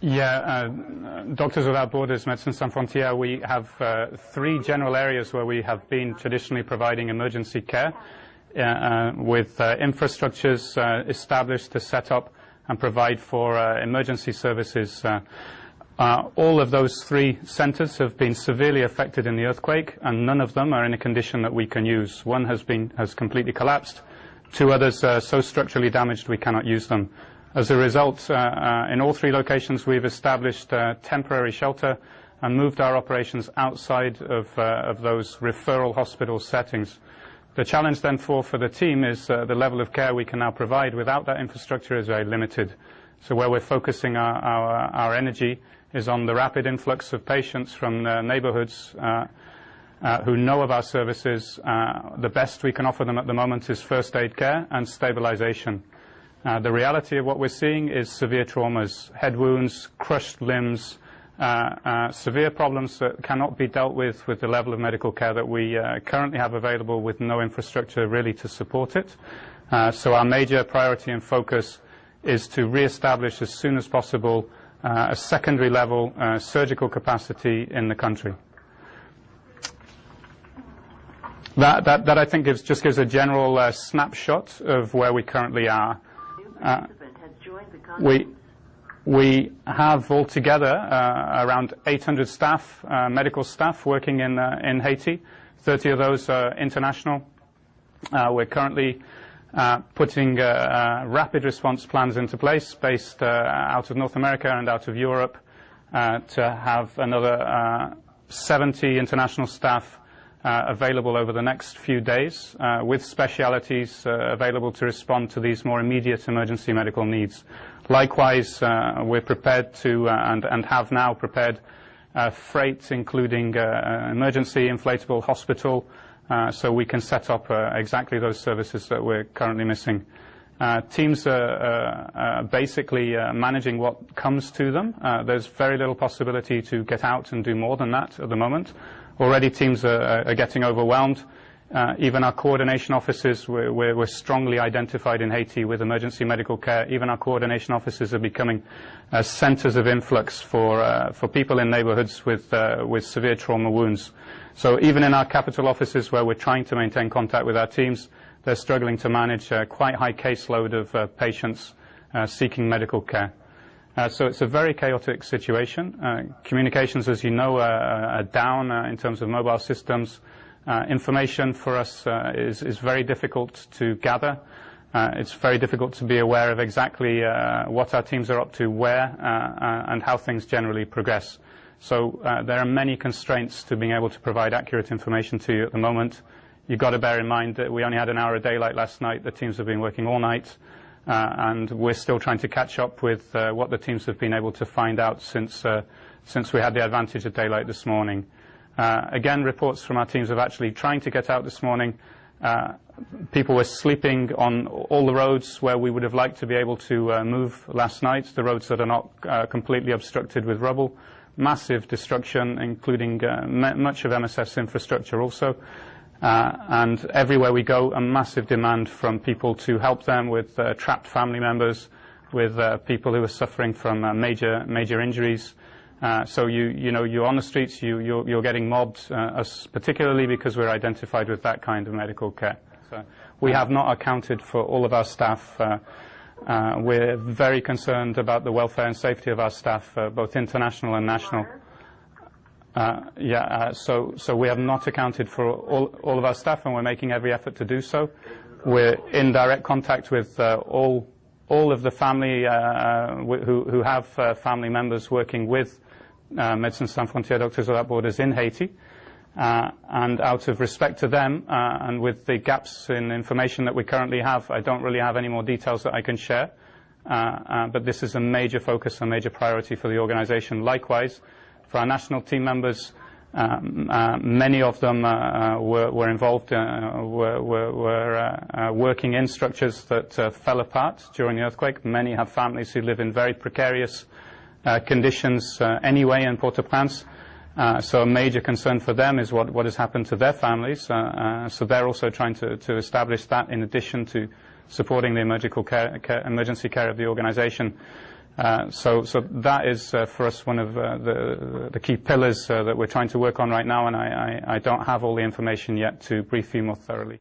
Doctors Without Borders, Médecins Sans Frontières, we have three general areas where we have been traditionally providing emergency care with infrastructures established to set up and provide for emergency services. All of those three centers have been severely affected in the earthquake, and none of them are in a condition that we can use. One has completely collapsed. Two others are so structurally damaged we cannot use them. As a result, in all three locations we've established temporary shelter and moved our operations outside of those referral hospital settings. The challenge then for the team is the level of care we can now provide without that infrastructure is very limited. So where we're focusing our energy is on the rapid influx of patients from neighborhoods who know of our services. The best we can offer them at the moment is first aid care and stabilization. The reality of what we're seeing is severe traumas, head wounds, crushed limbs, severe problems that cannot be dealt with the level of medical care that we currently have available with no infrastructure really to support it. So our major priority and focus is to re-establish as soon as possible a secondary level surgical capacity in the country. That I think just gives a general snapshot of where we currently are. We have altogether around 800 staff, medical staff working in Haiti. 30 of those are international. We're currently putting rapid response plans into place based out of North America and out of Europe to have another 70 international staff available over the next few days with specialities available to respond to these more immediate emergency medical needs. Likewise, we're prepared to and have now prepared freight including emergency inflatable hospital so we can set up exactly those services that we're currently missing. Teams are basically managing what comes to them. There's very little possibility to get out and do more than that at the moment. Already teams are getting overwhelmed. Even our coordination offices, we're strongly identified in Haiti with emergency medical care. Even our coordination offices are becoming centers of influx for people in neighborhoods with severe trauma wounds. So even in our capital offices where we're trying to maintain contact with our teams, they're struggling to manage a quite high caseload of patients seeking medical care. So it's a very chaotic situation. Communications, as you know, are down in terms of mobile systems. Information for us is very difficult to gather. It's very difficult to be aware of exactly what our teams are up to, where, and how things generally progress. So there are many constraints to being able to provide accurate information to you at the moment. You've got to bear in mind that we only had an hour of daylight last night. The teams have been working all night. And we're still trying to catch up with what the teams have been able to find out since we had the advantage of daylight this morning. Again, reports from our teams of actually trying to get out this morning. People were sleeping on all the roads where we would have liked to be able to move last night, the roads that are not completely obstructed with rubble. Massive destruction, including much of MSF's infrastructure also. And everywhere we go, a massive demand from people to help them with trapped family members, with people who are suffering from major injuries. So you're on the streets, you're getting mobbed, us particularly because we're identified with that kind of medical care. So we have not accounted for all of our staff. We're very concerned about the welfare and safety of our staff, both international and national. So we have not accounted for all of our staff, and we're making every effort to do so. We're in direct contact with all of the family who have family members working with Médecins Sans Frontières, Doctors Without Borders in Haiti. And out of respect to them, and with the gaps in information that we currently have, I don't really have any more details that I can share. But this is a major focus, a major priority for the organization. Likewise, for our national team members, many of them were involved, were working in structures that fell apart during the earthquake. Many have families who live in very precarious conditions anyway in Port-au-Prince. So a major concern for them is what has happened to their families. So they're also trying to establish that in addition to supporting the emergency care of the organization. So that is for us one of the key pillars that we're trying to work on right now, and I don't have all the information yet to brief you more thoroughly.